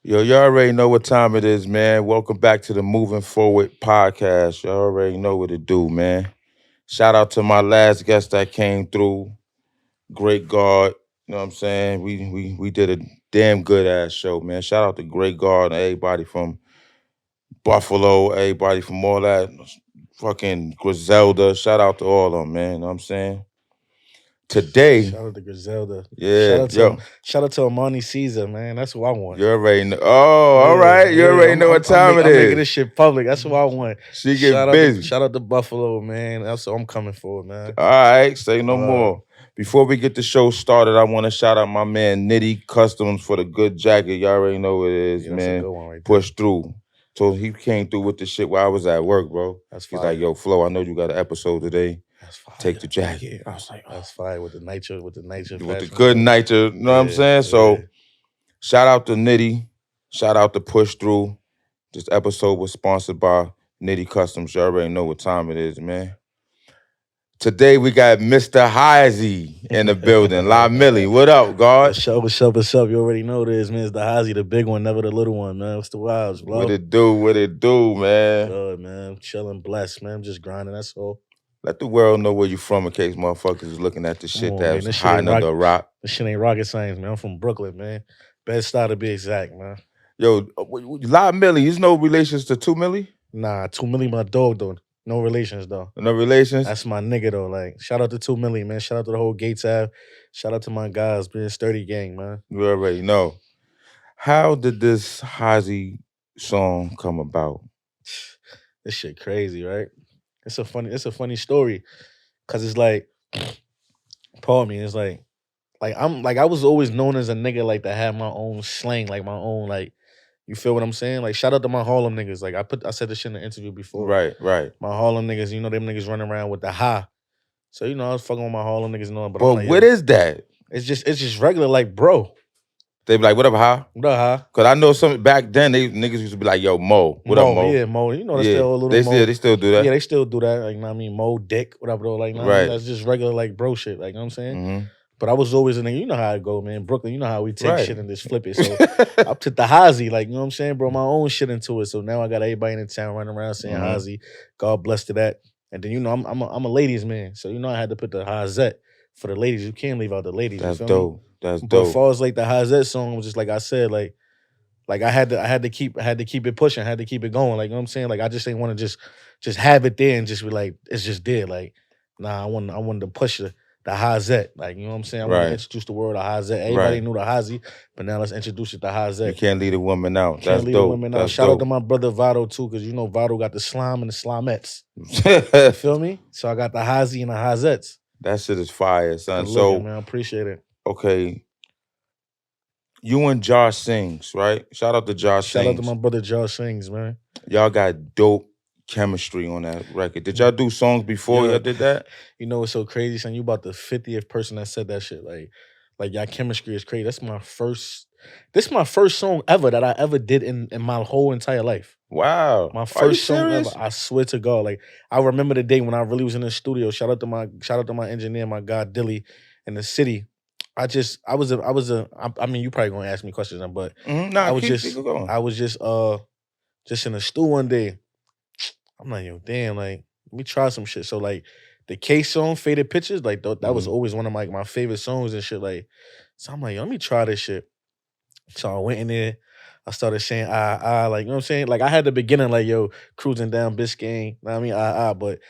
Yo, you already know what time it is, man. Welcome back to the Moving Forward podcast. You already know what to do, man. Shout out to my last guest that came through. Great God. You know what I'm saying? We did a damn good ass show, man. Shout out to Great God and everybody from Buffalo, everybody from all that fucking Griselda. Shout out to all of them, man. You know what I'm saying? Today, Shout out to Griselda. yeah, yo, Shout out to Amani Caesar, man. That's what I want. you already know. Oh, all Yeah, right. You yeah. already know what time it I'm making this is. shit public. That's what I want. She get busy. Shout out to Buffalo, man. That's what I'm coming for, man. All right, say no Uh, more. Before we get the show started, I want to shout out my man Nitty Customs for the good jacket. Y'all already know what it is, yeah, that's a man. good one right there. Push through. So he came through with the shit while I was at work, bro. That's He's fire. like, yo, Flo, I know you got an episode today. That's fire. Take the jacket. I was like, That's fire with the nature, with the fashion good show. nature. You know what I'm Yeah, saying? So yeah. shout out to Nitty. Shout out to Push Through. This episode was sponsored by Nitty Customs. You already know what time it is, man. Today we got Mr. Hazi in the building. La Millie, what up, God? What's up? You already know this, man. It's the Hazi, the big one, never the little one, man. What's the vibes, bro? What it do? What it do, man? Good, man. Chilling, blessed, man. I'm just grinding. That's all. Let the world know where you from in case motherfuckers is looking at this Come shit on, that man. was This shit hiding ain't under a rock. This shit ain't rocket science, man. I'm from Brooklyn, man. Bed-Stuy to be exact, man. Yo, La Millie, you no relations to 2 Millie? Nah, 2 Milli my dog, though. No relations, though. No relations? That's my nigga, though. Like, shout out to 2 Milli, man. Shout out to the whole Gates Ave. Shout out to my guys, being sturdy gang, man. You already know. How did this Hazi song come about? This shit crazy, right? It's a funny story. Cause it's like, pardon me, it's like I was always known as a nigga like that had my own slang, like my own like, you feel what I'm saying? Like shout out to my Harlem niggas. Like I said this shit in the interview before. Right. My Harlem niggas, you know them niggas running around with the ha. So you know I was fucking with my Harlem niggas and all, but I'm But like, what yo, is that? it's just regular, like bro. They be like, what up, Ha? What up, ha? Cause I know some back then they niggas used to be like, yo, Mo. What up, Mo? Yeah, Mo. You know that's Yeah, still a little they Mo. still do that. Yeah, they still do that. Like, know what I mean, Mo, Dick, whatever though. Like, know what I mean? Right. That's just regular like bro shit. Like, you know what I'm saying? Mhm. But I was always a nigga. You know how I go, man. Brooklyn, you know how we take Right. shit and just flip it. So I took the Hazi, like, you know what I'm saying, bro? My own shit into it. So now I got everybody in the town running around saying Mhm. Hazi. God bless to that. And then, you know, I'm a ladies man. So, you know, I had to put the Hazette for the ladies. You can't leave out the ladies. That's you feel dope. Me? That's But dope. as far as like the Hazette song, was just like I said, like I had to keep it pushing, had to keep it going. Like, you know what I'm saying? Like I just didn't want to just have it there and just be like, it's just there. Like, nah, I wanted to push the Hazette. Like, you know what I'm saying? I want Right. to introduce the word of Hazette. Everybody knew the Hazi, but now let's introduce it to Hazette. You can't leave a woman out. Can't That's leave dope. the women out. That's Shout out to dope. my brother Vado too, because you know Vado got the slime and the slimettes. You feel me? So I got the Hazi and the Hazettes. That shit is fire, son. Good So looking, man, I appreciate it. okay. You and Josh Sings, right? Shout out to Josh Shout Sings. out to my brother Josh Sings, man. Y'all got dope chemistry on that record. Did y'all do songs before Yeah. y'all did that? You know what's so crazy, son? You about the 50th person that said that shit. Like y'all chemistry is crazy. This is my first song ever that I ever did in my whole entire life. Wow. My Are you first song serious? ever. I swear to God. Like I remember the day when I really was in the studio. Shout out to my engineer, my guy Dilly in the city. I mean, you probably gonna ask me questions, but Nah, I was keep going. I was just in the stew one day. I'm like, yo, damn, like, let me try some shit. So like the K song, Faded Pictures, like that was always one of my favorite songs and shit. Like, so I'm like, yo, let me try this shit. So I went in there, I started saying like, you know what I'm saying? Like I had the beginning, like, yo, cruising down Biscayne, know what I mean, but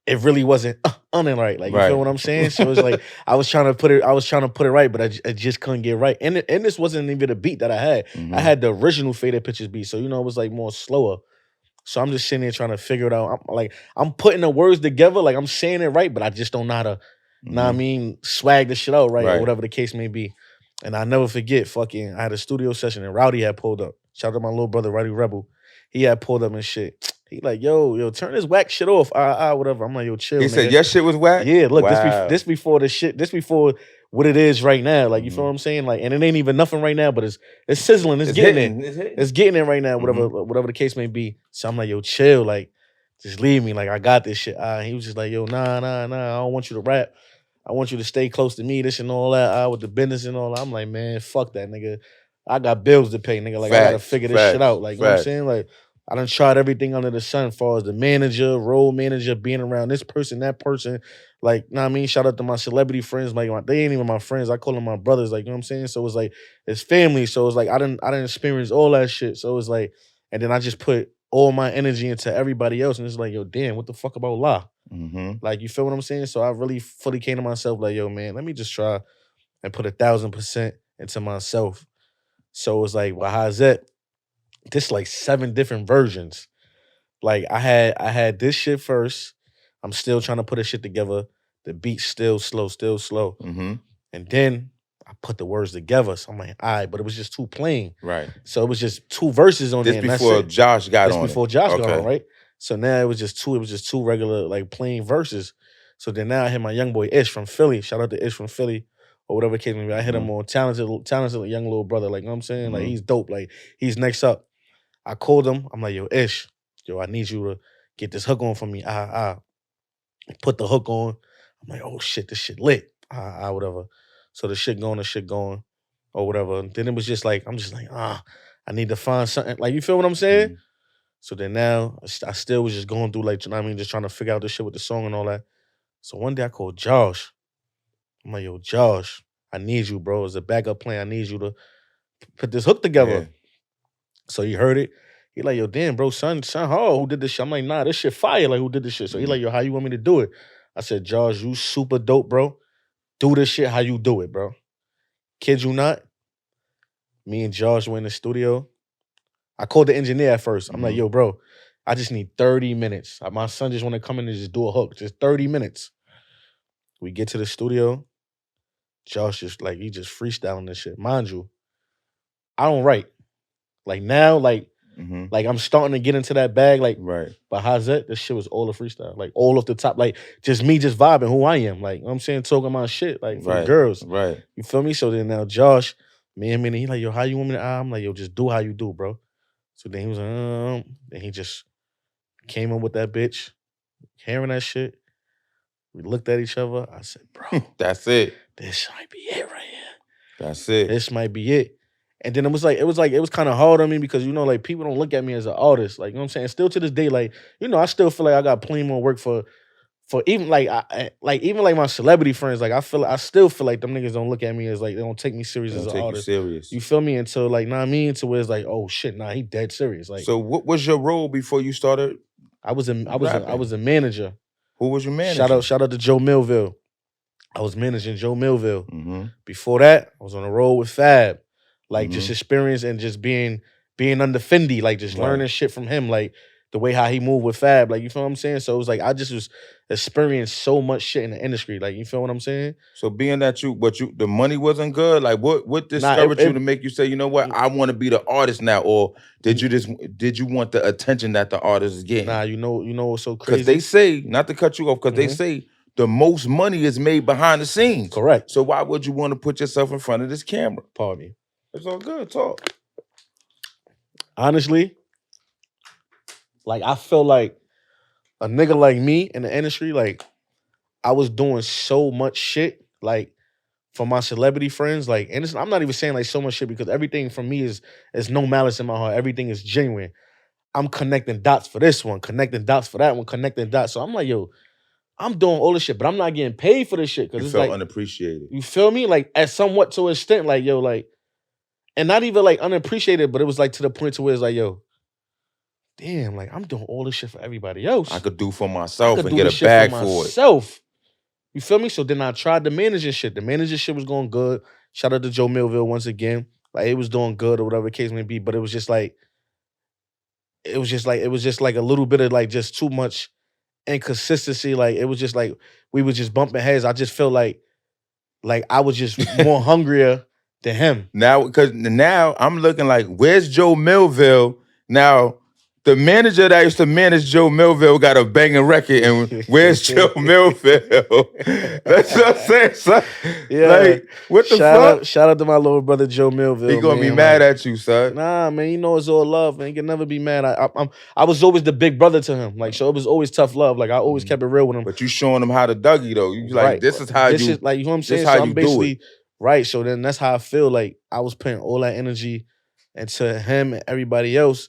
it really wasn't right. Like, you Right. feel what I'm saying? So it's like I was trying to put it right, but I just couldn't get right. And this wasn't even a beat that I had. Mhm. I had the original Faded Pictures beat. So, you know, it was like more slower. So I'm just sitting there trying to figure it out. I'm putting the words together, like I'm saying it right, but I just don't know how to, know what I mean, swag the shit out right, or Right. whatever the case may be. And I never forget, I had a studio session and Rowdy had pulled up. Shout out to my little brother, Rowdy Rebel. He had pulled up and shit. He like, yo, turn this whack shit off. Whatever. I'm like, yo, chill. He nigga. said your shit was whack? Yeah, look, Wow. this before the shit, this before what it is right now. Like, you feel what I'm saying? Like, and it ain't even nothing right now, but it's sizzling. It's getting hitting. it. It's getting it right now, whatever the case may be. So I'm like, yo, chill. Like, just leave me. Like, I got this shit. He was just like, yo, nah. I don't want you to rap. I want you to stay close to me, this and all that, with the business and all that. I'm like, man, fuck that, nigga. I got bills to pay, nigga. Like, I gotta Facts, figure this shit facts, out. Like, you know what I'm facts. saying? Like, I done tried everything under the sun as far as the manager, role manager, being around this person, that person. Like, you know what I mean? Shout out to my celebrity friends. Like, they ain't even my friends. I call them my brothers. Like, you know what I'm saying? So it's like, it's family. So it's like, I didn't experience all that shit. So it's like, and then I just put all my energy into everybody else. And it's like, yo, damn, what the fuck about La? Mm-hmm. Like, you feel what I'm saying? So I really fully came to myself like, yo, man, let me just try and put 1,000% into myself. So it's like, well, Hazette, this like 7 different versions. Like I had this shit first. I'm still trying to put a shit together. The beat's still slow. Mm-hmm. And then I put the words together. So I'm like, all right, but it was just too plain. Right. So it was just 2 verses on This there. And that's before it. Josh got This on before it. Josh got Okay. on, right? So now it was just 2 regular, like plain verses. So then now I hit my young boy Ish from Philly. Shout out to Ish from Philly. Or whatever case may be. I hit him on talented young little brother. Like, you know what I'm saying? Like, he's dope. Like, he's next up. I called him. I'm like, yo, Ish, yo, I need you to get this hook on for me. Put the hook on. I'm like, oh shit, this shit lit. Whatever. So the shit going, or whatever. And then it was just like, I'm just like, I need to find something. Like, you feel what I'm saying? So then now I still was just going through, like, you know what I mean, just trying to figure out the shit with the song and all that. So one day I called Josh. I'm like, yo, Josh, I need you, bro. As a backup plan, I need you to put this hook together. Yeah. So he heard it. He like, yo, damn, bro, son, who did this shit? I'm like, nah, this shit fire. Like, who did this shit? So he like, yo, how you want me to do it? I said, Josh, you super dope, bro. Do this shit how you do it, bro. Kid you not. Me and Josh went in the studio. I called the engineer at first. I'm like, yo, bro, I just need 30 minutes. My son just want to come in and just do a hook. Just 30 minutes. We get to the studio. Josh just like, he just freestyling this shit. Mind you, I don't write. Like now, like I'm starting to get into that bag. Like, right. But Hazette, this shit was all a freestyle. Like all off the top. Like just me just vibing who I am. Like, you know what I'm saying? Talking my shit. Like for the girls. Right. You feel me? So then now Josh, me and he like, yo, how you want me to? I'm like, yo, just do how you do, bro. So then he was like, then he just came in with that bitch, hearing that shit. We looked at each other. I said, bro, that's it. This might be it right here. That's it. This might be it. And then it was kind of hard on me because, you know, like people don't look at me as an artist. Like, you know what I'm saying? Still to this day, like, you know, I still feel like I got plenty more work for even like even like my celebrity friends. Like I still feel like them niggas don't look at me as like, they don't take me serious as an artist. Serious. You feel me? Until like, nah, I mean, to where it's like, oh shit, nah, he dead serious. Like, so what was your role before you started? I was a manager. Who was your manager? Shout out to Joe Millville. I was managing Joe Millville. Before that, I was on the road with Fab. Like just experience and just being under Fendi, like just learning shit from him, like the way how he moved with Fab, like you feel what I'm saying? So it was like I just was experiencing so much shit in the industry, like you feel what I'm saying? So being that the money wasn't good, like what discouraged you to make you say, you know what, I want to be the artist now, or did you want the attention that the artist is getting? Nah, you know what's so crazy? Because they say, not to cut you off, because they say the most money is made behind the scenes. Correct. So why would you want to put yourself in front of this camera? Pardon me. It's all good. Talk. Honestly, like I feel like a nigga like me in the industry, like I was doing so much shit, like for my celebrity friends, like, and I'm not even saying like so much shit because everything from me is no malice in my heart. Everything is genuine. I'm connecting dots for this one, connecting dots for that one, connecting dots. So I'm like, yo, I'm doing all this shit, but I'm not getting paid for this shit because it's felt like unappreciated. You feel me? Like at somewhat to an extent, like yo, like. And not even like unappreciated, but it was like to the point to where it's like, yo, damn, like I'm doing all this shit for everybody else. I could do for myself and get a bag for it. You feel me? So then I tried the manager shit. The manager shit was going good. Shout out to Joe Millville once again. Like it was doing good or whatever the case may be. But it was just like a little bit of like just too much inconsistency. Like it was just like we were just bumping heads. I just felt like I was just more hungrier than him. Now, because now I'm looking like, where's Joe Millville? Now, the manager that used to manage Joe Millville got a banging record, and where's Joe Millville? That's what I'm saying, son. Yeah. Like, what the fuck? Shout out to my little brother Joe Millville. He gonna be mad at you, son. Nah, man, you know it's all love, man. He can never be mad. I was always the big brother to him. Like, so it was always tough love. Like, I always kept it real with him. But you showing him how to Dougie, though. You like, this is how this is like, you know what I'm saying? This how so I'm you basically do it. Right. So then that's how I feel. Like I was putting all that energy into him and everybody else.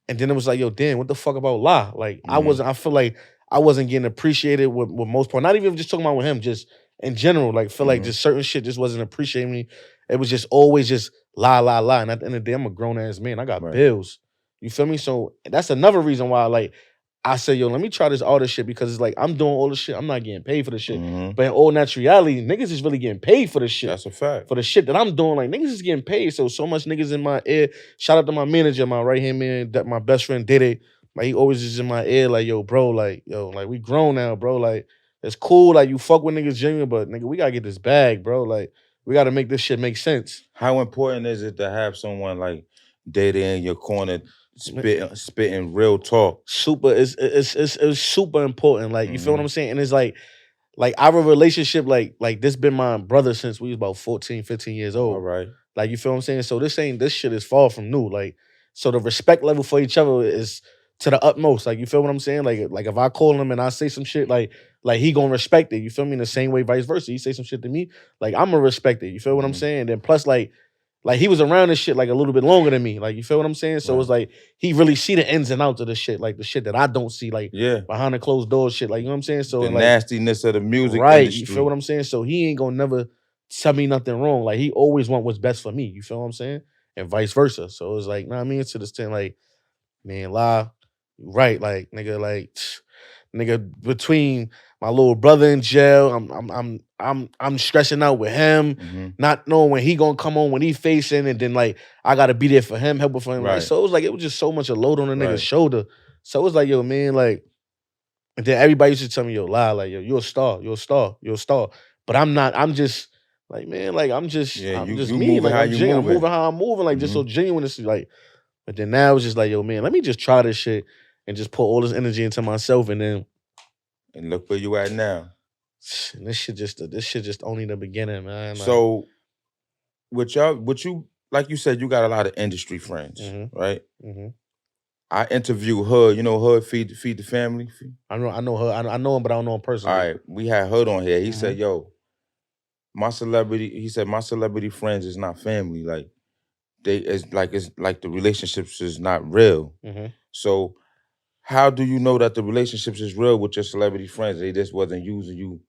And then it was like, yo, damn, what the fuck about La? Like I feel like I wasn't getting appreciated with most part. Not even just talking about with him, just in general. Like feel like just certain shit just wasn't appreciating me. It was just always just la la la. And at the end of the day, I'm a grown ass man. I got bills. You feel me? So that's another reason why like I said, yo, let me try this artist shit because it's like I'm doing all the shit. I'm not getting paid for the shit. But in all naturality, niggas is really getting paid for the shit. That's a fact. For the shit that I'm doing. Like niggas is getting paid. So much niggas in my ear. Shout out to my manager, my right hand man, that my best friend Dede. Like he always is in my ear, like, yo, bro, like, yo, like we grown now, bro. Like, it's cool, like you fuck with niggas genuine, but nigga, we gotta get this bag, bro. Like, we gotta make this shit make sense. How important is it to have someone like Dede in your corner spitting real talk? Super, it's super important. Like, you feel what I'm saying? And it's like our relationship, like this been my brother since we was about 14, 15 years old. All right. Like, you feel what I'm saying? So this shit is far from new. Like, so the respect level for each other is to the utmost. Like, you feel what I'm saying? Like if I call him and I say some shit, like he gonna respect it. You feel me? In the same way, vice versa. He say some shit to me, like I'm gonna respect it. You feel what I'm saying? And then plus, like he was around this shit like a little bit longer than me. Like, you feel what I'm saying? So it's like he really see the ins and outs of the shit, like the shit that I don't see, like behind the closed doors shit. Like, you know what I'm saying? So the like, nastiness of the music right, industry. you feel what I'm saying? So he ain't gonna never tell me nothing wrong. Like, he always want what's best for me. You feel what I'm saying? And vice versa. So it's like, nah, I mean, to this thing, like, man, lie, right? Like, nigga, between my little brother in jail, I'm stressing out with him, not knowing when he gonna come on, when he facing, and then like I gotta be there for him, helping for him. Right. Like, so it was just so much a load on the nigga's shoulder. So it was like, yo, man, like, and then everybody used to tell me, yo, lie, like, yo, you're a star, you're a star, you're a star. But I'm not. I'm just like, man, like I'm just me. Like I'm moving how I'm moving, like just so genuine. It's like, but then now it's just like, yo, man, let me just try this shit and just put all this energy into myself, and then look where you at now. And this shit just only the beginning, man. Like, so with you, like you said, you got a lot of industry friends, right? I interviewed Hood. You know Hood, feed the family. I know her. I know him, but I don't know him personally. All right, we had Hood on here. He said, "Yo, my celebrity friends is not family. Like it's like the relationships is not real. So how do you know that the relationships is real with your celebrity friends? They just wasn't using you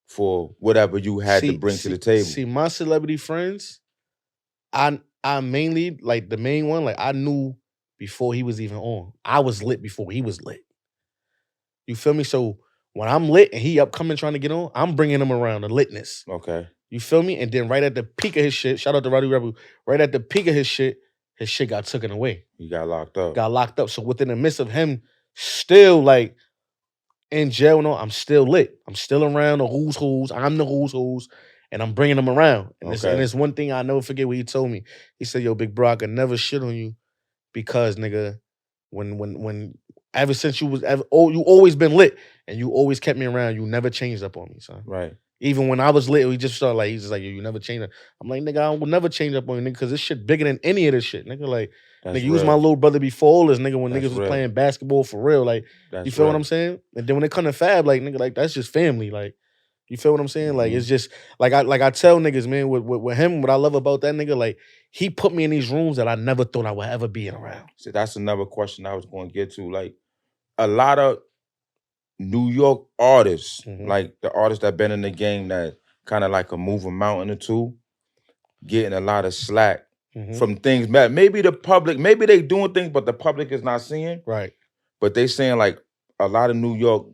for whatever you had to bring to the table. See, my celebrity friends, I mainly, like the main one, like I knew before he was even on. I was lit before he was lit. You feel me? So when I'm lit and he upcoming trying to get on, I'm bringing him around the litness. Okay. You feel me? And then right at the peak of his shit, shout out to Roddy Rebel, right at the peak of his shit got taken away. He got locked up. So within the midst of him still like in jail, no, I'm still lit. I'm still around the who's who's. I'm the who's, and I'm bringing them around. And it's one thing I never forget what he told me. He said, "Yo, big bro, I could never shit on you because, nigga, when ever since you always been lit and you always kept me around. You never changed up on me, son. Right. Even when I was lit, he just started like, he's just like, yo, you never change up. I'm like, nigga, I will never change up on you, nigga, because this shit bigger than any of this shit, nigga. Like, nigga, you was my little brother before all this, nigga, when niggas was playing basketball for real. Like, you feel what I'm saying? And then when it come to Fab, like, nigga, like, that's just family. Like, you feel what I'm saying? Like, it's just, like I tell niggas, man, with him, what I love about that nigga, like, he put me in these rooms that I never thought I would ever be in around. See, that's another question I was going to get to. Like, a lot of New York artists, like the artists that been in the game that kind of like a move a mountain or two, getting a lot of slack from things. Maybe the public, maybe they doing things, but the public is not seeing. Right. But they saying like a lot of New York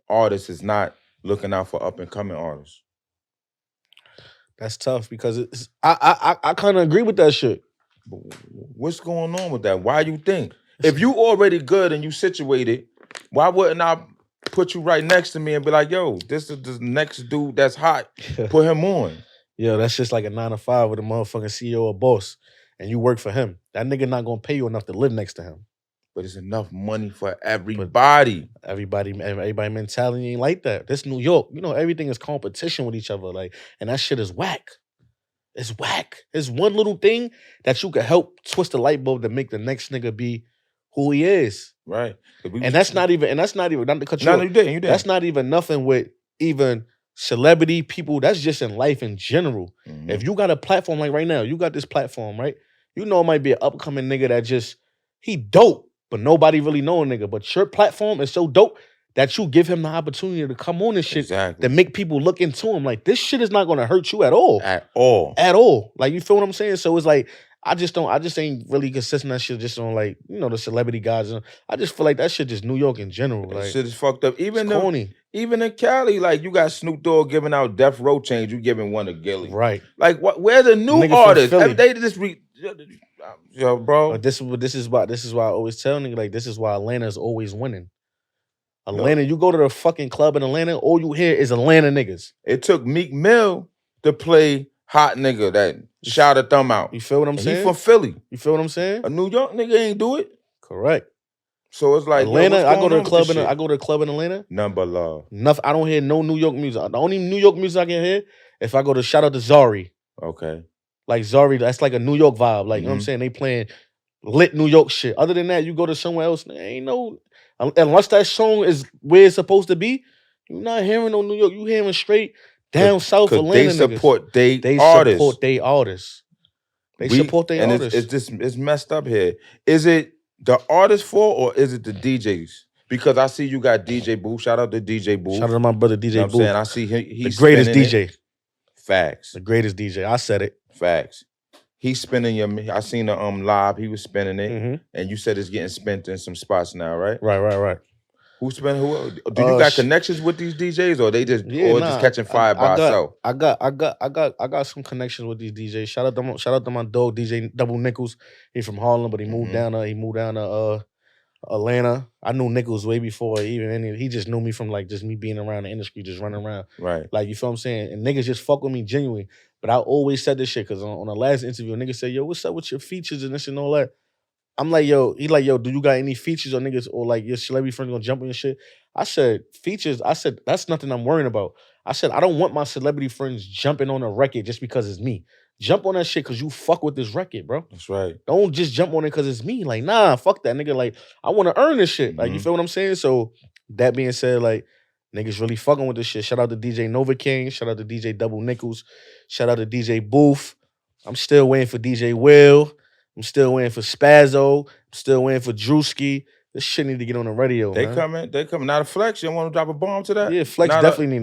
artists is not looking out for up and coming artists. That's tough because I kind of agree with that shit. But what's going on with that? Why you think? If you already good and you situated, why wouldn't I put you right next to me and be like, yo, this is the next dude that's hot. Put him on. Yo, that's just like a 9-to-5 with a motherfucking CEO or boss, and you work for him. That nigga not gonna pay you enough to live next to him. But it's enough money for everybody. Everybody mentality ain't like that. This New York, you know, everything is competition with each other. Like, and that shit is whack. It's whack. It's one little thing that you could help twist the light bulb to make the next nigga be who he is. Right. And that's not even not to cut you off. You didn't. That's not even nothing with even celebrity people, that's just in life in general. Mhm. If you got a platform like right now, you got this platform, right? You know it might be an upcoming nigga that just, he dope, but nobody really know a nigga. But your platform is so dope that you give him the opportunity to come on this shit Exactly. that make people look into him. Like, this shit is not gonna hurt you at all. At all. At all. Like, you feel what I'm saying? So it's like, I just ain't really consistent that shit just on like, you know, the celebrity guys. I just feel like that shit just New York in general. That Like, shit is fucked up. it's corny. Even in Cali, like you got Snoop Dogg giving out death row chains, you giving one to Gilly. Right. Like what? Where the new Nigga from artists? Philly. They just yo, bro. But this is why I always tell niggas, like, this is why Atlanta is always winning. Atlanta, you go to the fucking club in Atlanta, all you hear is Atlanta niggas. It took Meek Mill to play hot nigga that shot a thumb out. You feel what I'm saying? He from Philly. You feel what I'm saying? A New York nigga ain't do it. Correct. So it's like Atlanta. I go to a club in Atlanta. None but love. Nothing. I don't hear no New York music. The only New York music I can hear if I go to shout out to Zari. Okay. Like Zari, that's like a New York vibe. Like, you know what I'm saying? They playing lit New York shit. Other than that, you go to somewhere else, ain't no, unless that song is where it's supposed to be, you're not hearing no New York. You hearing straight down south Atlanta they niggas. Support they support artists. they artists. They support their artists. It's messed up here. Is it the artist fault or is it the DJs? Because I see you got DJ Booth. Shout out to DJ Booth. Shout out to my brother DJ Booth. I'm saying I see he's the greatest DJ. It. Facts. The greatest DJ. I said it. Facts. He's spinning I seen the live. He was spinning it, and you said it's getting spent in some spots now, right? Right. Who's spinning? Who? Do you got connections with these DJs, or they just just catching fire by itself? I got some connections with these DJs. Shout out to my dog DJ Double Nichols. He from Harlem, but he moved down to Atlanta. I knew Nichols way before he just knew me from like just me being around the industry, just running around. Right. Like, you feel what I'm saying? And niggas just fuck with me genuinely. But I always said this shit because on the last interview, a nigga said, yo, what's up with your features and this and all that? I'm like, yo, he like, yo, do you got any features or niggas or like your celebrity friends gonna jump on your shit? I said, features, that's nothing I'm worrying about. I said, I don't want my celebrity friends jumping on a record just because it's me. Jump on that shit because you fuck with this record, bro. That's right. Don't just jump on it because it's me. Like, nah, fuck that nigga. Like, I want to earn this shit. Like, you feel what I'm saying? So, that being said, like, niggas really fucking with this shit. Shout out to DJ Nova King. Shout out to DJ Double Nichols. Shout out to DJ Booth. I'm still waiting for DJ Will. I'm still waiting for Spazzo. I'm still waiting for Drewski. This shit need to get on the radio. They coming. Now the Flex, you don't want to drop a bomb to that? Yeah, Flex definitely need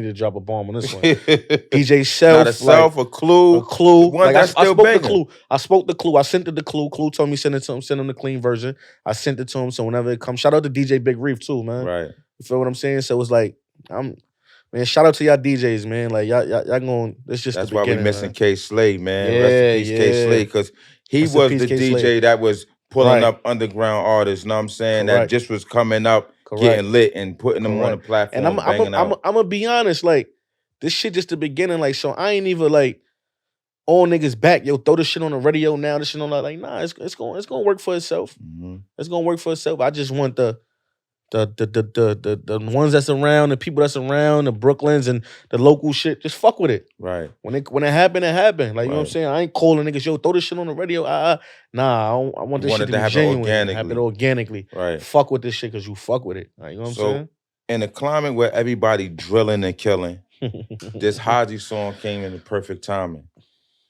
to drop a bomb on this one. DJ Self. Not a Self, a Clue. A Clue. One that's still banging. I spoke the Clue. I sent it the Clue. Clue told me send it to him, send him the clean version. I sent it to him, so whenever it comes, shout out to DJ Big Reef too, man. Right. You feel what I'm saying? So it's like, man, shout out to y'all DJs, man. Like, y'all going, it's just that's the beginning. That's why we missing K Slade, man. Yeah, Rest in peace, K Slade, because he was the DJ that was pulling up underground artists, you know what I'm saying? Correct. That just was coming up, getting lit and putting them on the platform. And I'm gonna be honest, like, this shit just the beginning. Like, so I ain't even like all niggas back. Yo, throw this shit on the radio now, this shit on that. Like, nah, it's gonna work for itself. It's gonna work for itself. I just want the ones that's around, the people that's around, the Brooklyns and the local shit, just fuck with it. Right. When it happened, it happened. Like, you know what I'm saying? I ain't calling niggas, yo, throw this shit on the radio. Nah, I want this shit to be genuine. Happen organically. Right. Fuck with this shit because you fuck with it. Like, you know what I'm saying? In a climate where everybody drilling and killing, this Hazi song came in the perfect timing.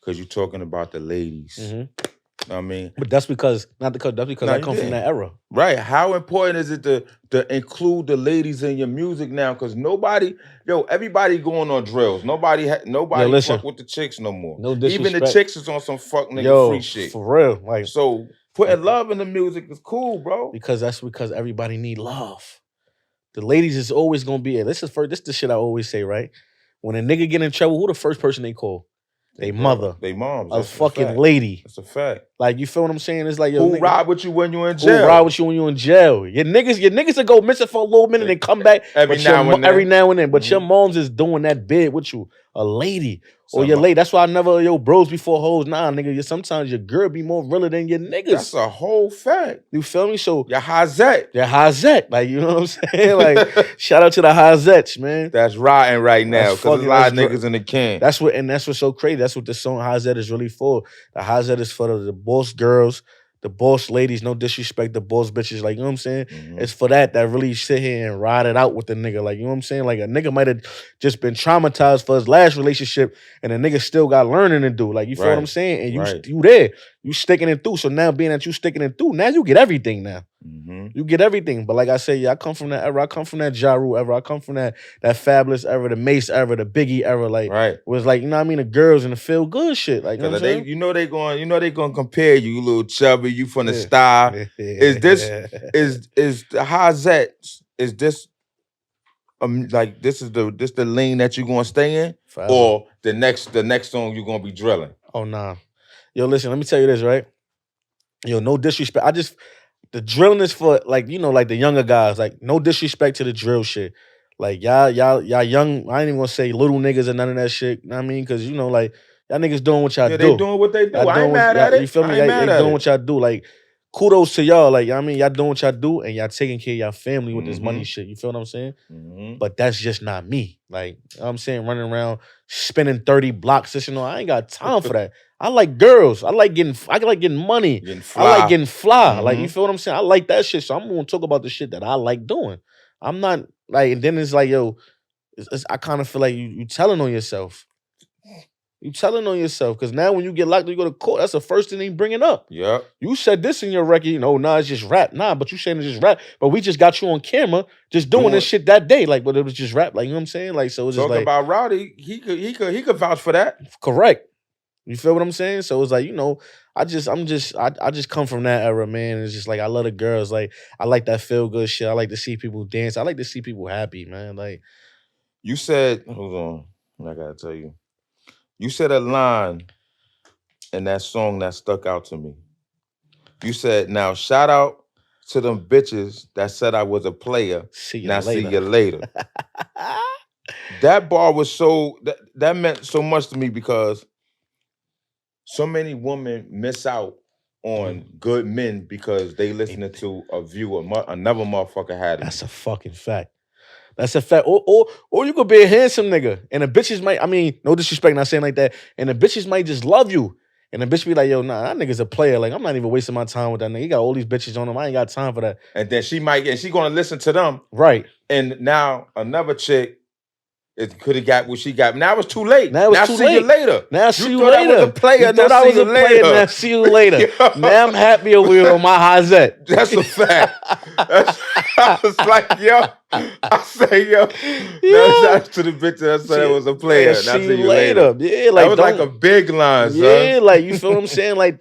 Because you're talking about the ladies. You know what I mean? But that's because I come from that era. Right. How important is it to include the ladies in your music now? Because everybody going on drills. Nobody fuck with the chicks no more. No disrespect. Even the chicks is on some fuck nigga free shit. For real. Like, so putting love in the music is cool, bro. Because everybody need love. The ladies is always gonna be this is the shit I always say, right? When a nigga get in trouble, who the first person they call? They mother. They moms. A fucking lady. That's a fact. Like, you feel what I'm saying? It's like, yo, who ride with you when you in jail? Who ride with you when you in jail? Your niggas will go missing for a little minute and come back every now and then. But your moms is doing that bid with you. A lady. Or your lady. That's why I never, bros before hoes. Nah, nigga, sometimes your girl be more realer than your niggas. That's a whole fact. You feel me? So your Hazette. Like, you know what I'm saying? Like, shout out to the Hazettes, man. That's riding right now. Because there's a lot of niggas in the can. That's what's so crazy. That's what the song Hazette is really for. The Hazette is for the boss girls, the boss ladies, no disrespect, the boss bitches, like, you know what I'm saying? Mhm. It's for that really sit here and ride it out with the nigga. Like, you know what I'm saying? Like, a nigga might have just been traumatized for his last relationship, and a nigga still got learning to do. Like, you feel what I'm Right. saying? And Right. you there, you sticking it through. So now being that you sticking it through, now you get everything now. Mhm. You get everything. But like I say, yeah, I come from that era. I come from that Ja Rule era. I come from that Fabulous era, the Mace era, the Biggie era. Like, Right. was like, you know what I mean? The girls and the feel good shit. Like, you know what Because I'm they, saying? they gonna compare you, little chubby, you from the Yeah. style. Is this Yeah. is the Hazette? Is this like this the lane that you gonna stay in, Forever. or the next song you gonna be drilling? Oh nah. Yo, listen, let me tell you this, right? Yo, no disrespect. The drilling is for, like, you know, like the younger guys. Like, no disrespect to the drill shit. Like, y'all young, I ain't even gonna say little niggas or none of that shit. You know what I mean? Cause you know, like, y'all niggas doing what y'all Yeah, they do. doing what they do. Y'all I ain't doing what mad y'all, at you it. feel me? I ain't mad They at doing it. what y'all do. Like, kudos to y'all. Like, I mean, y'all doing what y'all do, and y'all taking care of y'all family with this money shit. You feel what I'm saying? Mhm. But that's just not me. Like, you know what I'm saying, running around spinning 30 blocks. This, you know, I ain't got time for that. I like girls. I like getting money. Getting I like fly. getting fly. Like, you Mhm. feel what I'm saying? I like that shit. So I'm gonna talk about the shit that I like doing. I'm not like, and then it's like, yo, I kind of feel like you telling on yourself. You telling on yourself. Cause now when you get locked, you go to court. That's the first thing they bringing up. Yep. You said this in your record, you know, nah, it's just rap. Nah, but you saying it's just rap. But we just got you on camera just doing this shit that day. Like, but it was just rap. Like, you know what I'm saying? Like, so it's just Talk like, about Rowdy. He could vouch for that. correct. You feel what I'm saying? So it's like, you know, I just come from that era, man. It's just like, I love the girls. Like, I like that feel good shit. I like to see people dance. I like to see people happy, man. Like, You said, hold on, I gotta tell you. You said a line in that song that stuck out to me. You said, now shout out to them bitches that said I was a player. see you Now see later. you later. That bar was that meant so much to me because so many women miss out on good men because they listening to a view another motherfucker had That's me. a fucking fact. That's a fact. Or you could be a handsome nigga. And the bitches might, I mean, no disrespect, not saying like that. And the bitches might just love you. And the bitch be like, yo, nah, that nigga's a player. Like, I'm not even wasting my time with that nigga. He got all these bitches on him. I ain't got time for that. And then she gonna listen to them. Right. And now another chick could have got what she got. Now it's too late. Now it's too see you late. later. Now see you thought I was a later. player. You Now thought I see was you a player. later. Now see you later. Yo. Now I'm happy over here on my Hazette. That's a fact. I was like, yo. I say, yo. Now shout out to the bitch that said I was a player. Now see you later. Yeah, like, That was like a big line, yeah, son. like, you feel what I'm saying? Like,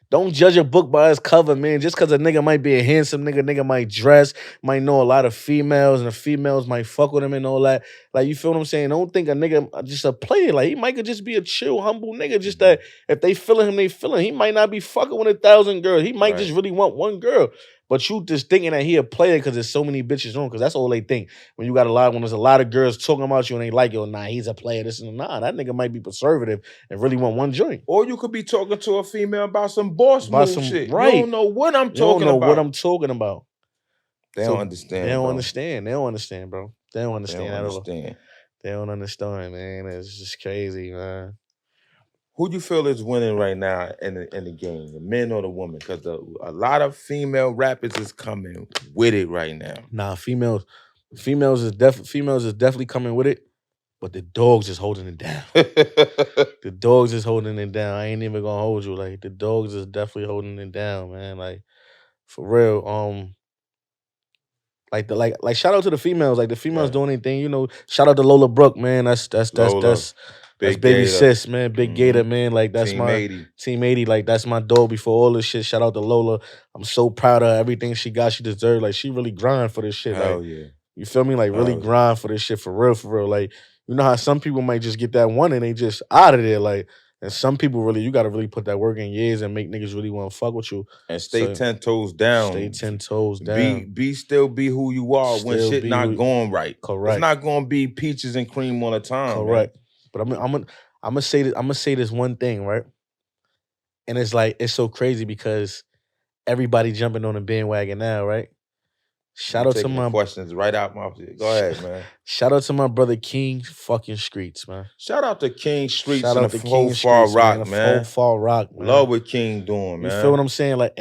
don't judge a book by its cover, man. Just because a nigga might be a handsome nigga might dress, might know a lot of females, and the females might fuck with him and all that. Like, you feel what I'm saying? Don't think a nigga just a player. Like, he might could just be a chill, humble nigga. Just that if they feeling him, they feeling. He might not be fucking with 1,000 girls. He might just really want one girl. But you just thinking that he a player because there's so many bitches on, because that's all they think. When there's a lot of girls talking about you and they like you, nah, he's a player. This and nah, that nigga might be conservative and really want one joint. Or you could be talking to a female about some boss About move some shit. right. You don't know what I'm You don't talking know about. what I'm talking about. They don't understand. They don't bro. understand. They don't understand, bro. They don't understand They don't at all. understand. They don't understand, man. It's just crazy, man. Who do you feel is winning right now in the game, the men or the women? Because a lot of female rappers is coming with it right now. Nah, females is definitely coming with it, but the dogs is holding it down. The dogs is holding it down. I ain't even gonna hold you. Like, the dogs is definitely holding it down, man. Like, for real. Like shout out to the females. Like, the females doing anything, you know. Shout out to Lola Brooke, man. That's Big baby Gator. sis, man. Big Gator, man. Like, that's Team my 80. Team 80. Like, that's my dog before all this shit. Shout out to Lola. I'm so proud of her. Everything she got, she deserved. Like, she really grind for this shit. Hell like, yeah. you feel me? Like, really grind for this shit for real, for real. Like, you know how some people might just get that one and they just out of there. Like, and some people really, you gotta really put that work in years and make niggas really want to fuck with you. And stay 10 toes down. Stay 10 toes down. Still be who you are when shit not going right. Correct. It's not gonna be peaches and cream all the time. Correct. Man. But I'm gonna say this one thing, right? And it's like, it's so crazy because everybody jumping on the bandwagon now, right? Shout You out to taking the my questions right out my. Go ahead, man. shout out to my brother King fucking Streets, man. Shout out to King Streets Shout and out the to whole King Far Streets, man. Rock, The whole man. Fall Rock, man. Love what King doing, You man. feel what I'm saying? Like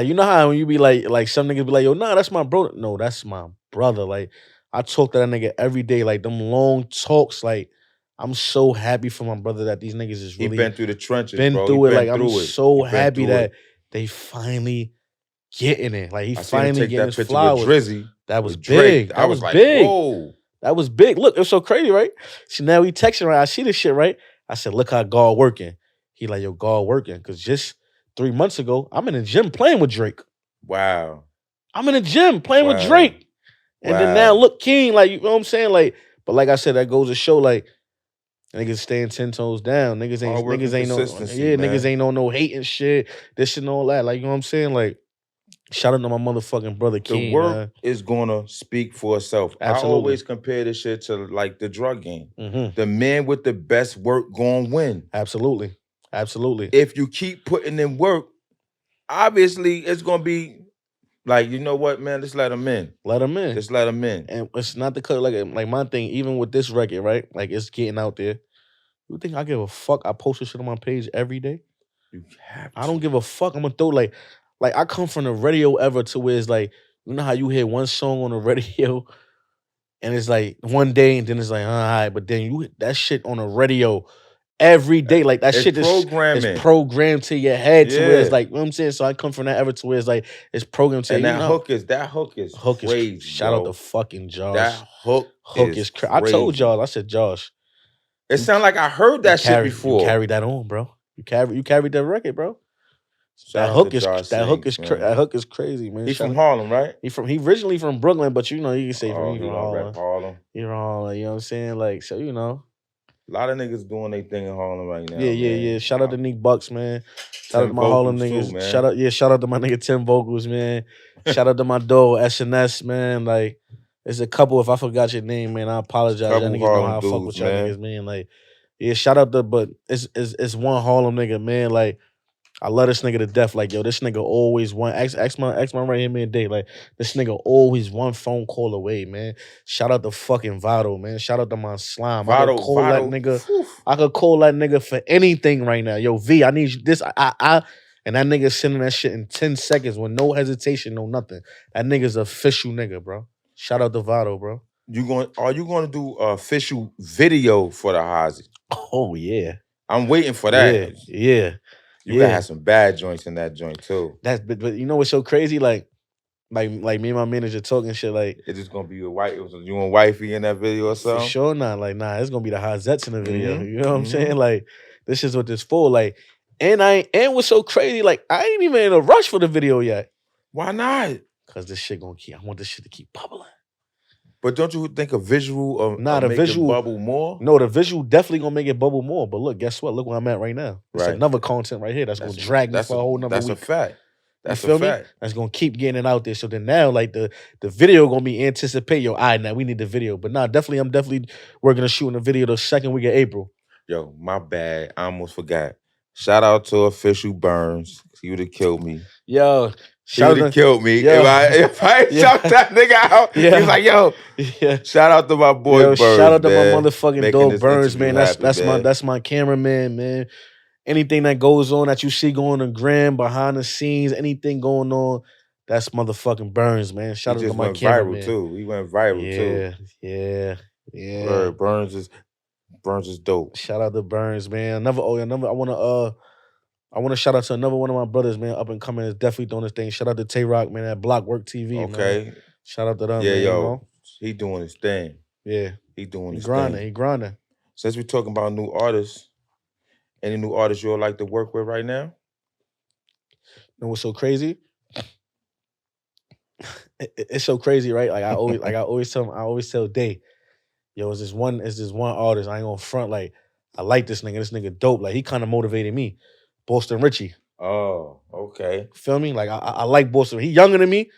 you know how when you be like some niggas be like, yo, nah, that's my bro. No, that's my brother. Like I talk to that nigga every day. Like them long talks. Like I'm so happy for my brother that these niggas is He really been through the trenches, been bro. through He it. been Like I'm through it. so He been happy through that it. they finally getting it. Like he I seen him finally take getting that his picture flowers. with Drizzy. That was with Drake. big. I That was was like, big. whoa. That was big. Look, it's so crazy, right? See, now we texting, right? I see this shit, right? I said, look how God working. He like, yo, God working. Cause just 3 months ago, I'm in the gym playing with Drake. Wow. I'm in the gym playing with Wow. Drake. And then now Wow. look, King, like, you know what I'm saying? Like, but like I said, that goes to show, like, niggas staying 10 toes down. Niggas Hard work and ain't no, consistency, yeah, man. niggas ain't on no hating shit, this shit and all that. Like, you know what I'm saying? Like, shout out to my motherfucking brother The King, work man. is gonna speak for itself. Absolutely. I always compare this shit to like the drug game. Mhm. The man with the best work gonna win. Absolutely. Absolutely. If you keep putting in work, obviously it's gonna be like, you know what, man? Just let him in. Let him in. Just let him in. And it's not the cut like my thing, even with this record, right? Like it's getting out there. You think I give a fuck? I post this shit on my page every day. You have to. I don't give a fuck. I'm gonna throw like I come from the radio ever to where it's like, you know how you hear one song on the radio and it's like one day and then it's like, all right, but then you hit that shit on the radio every day. Like that It's shit programming. is programmed to your head to where it's Yeah. like, you know what I'm saying? So I come from that ever to where it's like it's programmed to And you that know, hook is crazy. shout out to fucking Josh. That hook is crazy. I told y'all, I said, Josh. It sounded like I heard that shit before. You carried that on, bro. You carried that record, bro. Shout That out hook to is Josh that hook is Sings, man. that hook is crazy, man. He from Harlem, right? He originally from Brooklyn, but you know you can say he from gonna Harlem. rep Harlem. He from Harlem, you know what I'm saying? Like, so you know. A lot of niggas doing their thing in Harlem right now. Yeah. Shout out to Nick Bucks, man. Shout out to my Vocals Harlem too, niggas. man. Shout out to my nigga Tim Vocals, man. Shout out to my dog SNS, man. Like, there's a couple. If I forgot your name, man, I apologize. Y'all Couple niggas know Harlem how I fuck dudes, with y'all man. niggas, man. Like, yeah, shout out to, but it's one Harlem nigga, man. Like, I love this nigga to death. Like, yo, this nigga always one. Ask my right hand man Dave. Like, this nigga always one phone call away, man. Shout out to fucking Vado, man. Shout out to my slime. I could call that nigga. Whew. I could call that nigga for anything right now. Yo, V, I need you this. And that nigga sending that shit in 10 seconds with no hesitation, no nothing. That nigga's official nigga, bro. Shout out to Vado, bro. Are you gonna do official video for the Hazi? Oh yeah. I'm waiting for that. Yeah. You gotta have some bad joints in that joint too. But you know what's so crazy? Like me and my manager talking shit like it's just gonna be you and wifey in that video or something. For sure not. Like, nah, it's gonna be the Hazettes in the video. You know what I'm saying? Like, this is what this for. Like, and what's so crazy, like, I ain't even in a rush for the video yet. Why not? Cause this shit gonna I want this shit to keep bubbling. But don't you think a visual of the make visual it bubble more? No, the visual definitely gonna make it bubble more. But look, guess what? Look where I'm at right now. It's another content right here that's gonna drag me for a whole nother week. That's a fact. That's you feel a fact. Me? That's gonna keep getting it out there. So then now, like the video gonna be anticipate. Yo, all right, now we need the video. But nah, I'm definitely working on shooting the video the second week of April. Yo, my bad. I almost forgot. Shout out to Official Burns. He would have killed me. Yo, he would have killed me yo. if I shout that nigga out. He's like, yo, shout out to my boy Burns. Shout out to man, my motherfucking dog Burns, man. That's my cameraman, man. Anything that goes on that you see going on gram, behind the scenes, anything going on, that's motherfucking Burns, man. Shout out to my cameraman. He went viral too. Yeah. Burns is dope. Shout out to Burns, man. I want to shout out to another one of my brothers, man, up and coming. Is definitely doing this thing. Shout out to Tay Rock, man, at Blockwork TV. Okay. Man. Shout out to them, man. Yo, you know? He doing his thing. Yeah. He doing his thing. He grinding. Since we're talking about new artists, any new artists you would like to work with right now? You know what's so crazy? It's so crazy, right? Like I always tell Day, yo, it's this one artist. I ain't gonna front. Like, I like this nigga. This nigga dope. Like, he kind of motivated me. Boston Richie. Oh, okay. Feel me? Like, I like Boston. He younger than me,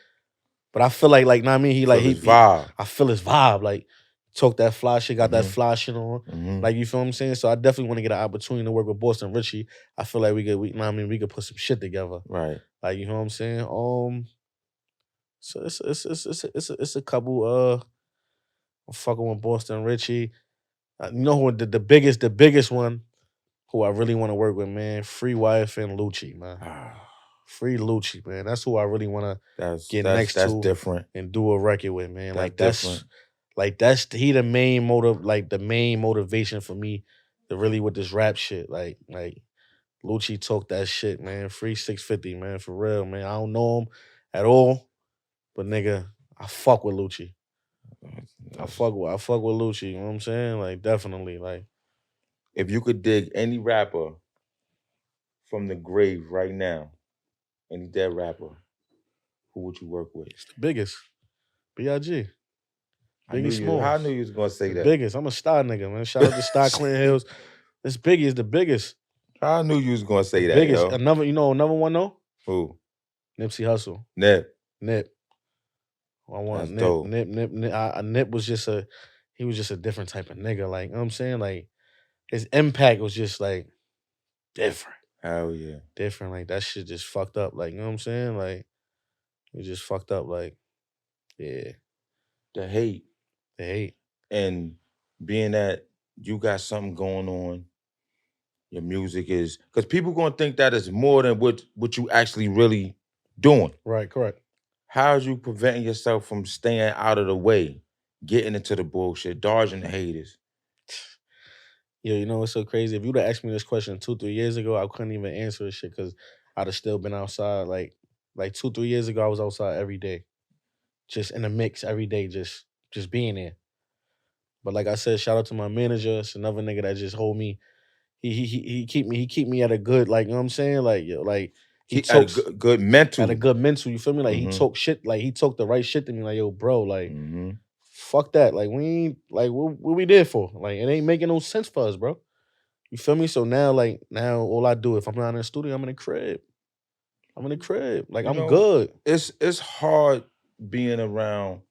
but I feel like know what I mean? He vibe. I feel his vibe. Like, talk that fly shit, got that fly shit on. Like, you feel what I'm saying? So I definitely want to get an opportunity to work with Boston Richie. I feel like we could put some shit together. Right. Like, you know what I'm saying? So it's a couple. I'm fucking with Boston Richie. You know who the biggest one who I really want to work with, man. Free Wife and Lucci, man. Ah, Free Lucci, man. That's who I really want to that's get that's next that's to different. and do a record with, man. That's different. He the main motive, like the main motivation for me to really with this rap shit. Like Lucci talk that shit, man. Free 650, man, for real, man. I don't know him at all, but nigga, I fuck with Lucci. I fuck with Lucci. You know what I'm saying? Like definitely, like If you could dig any rapper from the grave right now, any dead rapper, who would you work with? it's the biggest. Big. I knew Biggie you. How I Smalls. knew you was gonna say The that. biggest. I'm a star nigga, man. Shout out to Star Clinton Hills. This Biggie is the biggest. I knew you was gonna The say that, biggest. yo. Another one though? Who? Nipsey Hussle. Nip. Nip. I want That's Nip. dope. Nip was just he was just a different type of nigga. Like, you know what I'm saying? Like his impact was just like different. Hell yeah. Different. Like that shit just fucked up. Like, you know what I'm saying? Like it just fucked up. Like, yeah. The hate The hate. and being that you got something going on, your music is because people gonna think that is more than what you actually really doing. Right, correct. How's you preventing yourself from staying out of the way, getting into the bullshit, dodging the haters? Yeah, you know what's so crazy? If you'd have asked me this question 2-3 years ago, I couldn't even answer this shit because I'd have still been outside. Like 2-3 years ago, I was outside every day, just in the mix every day, just being there. But like I said, shout out to my manager. It's another nigga that just hold me. He keep me at a good, like, you know what I'm saying? Like, yo, like he At a talks good mental. at a good mental. You feel me? Like he Mhm. talk shit. Like he talk the right shit to me. Like, yo, bro, like Mm-hmm. fuck that. Like we ain't like what we there for? Like it ain't making no sense for us, bro. You feel me? So now all I do if I'm not in the studio, I'm in the crib. I'm in the crib. Like You I'm know, good. it's hard being around